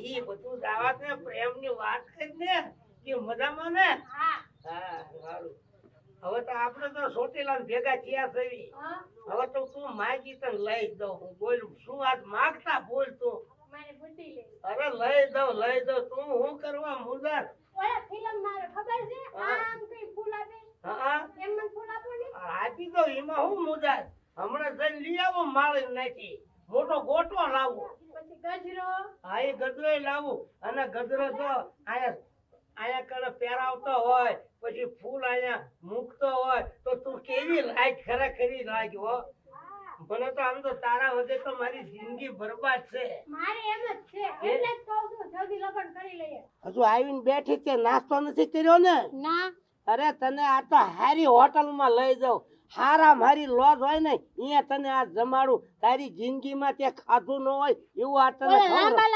ઈ બધું દાવા ને પ્રેમની વાત કરી ને કે મજામાં ને હા સારું હવે તો આપણે તો સોટેલા ભેગા થયા થઈ હવે તો તું માગી તને લઈ દઉં હું બોલ શું આજ માગતા બોલ તું અરે લઈ દઉં તું હું કરવા મુદર આપી દો એમાં હું મુદર હમણાં જઈને લઈ આવો માળી નાખી મોટો ગોટો લાવો હા એ ગજરો લાવું અને ગજરો જો આયા કડે પહેરાવતો હોય પછી ફૂલ આયા મૂકતો હોય તો તું કેવી લાગ ખરેખરી લાગ્યો મને તો આમ તો તારા વગર તો મારી જિંદગી બરબાદ છે હજુ આવીને બેઠી તે નાસ્તો નથી કર્યો ને ના અરે તને આ તો હારી હોટલમાં લઈ જાઉં હારા મારી લોજ હોય ને અહીંયા તને આ જમાડું તારી જિંદગીમાં તે ખાધું ન હોય એવું આ તને લાંબા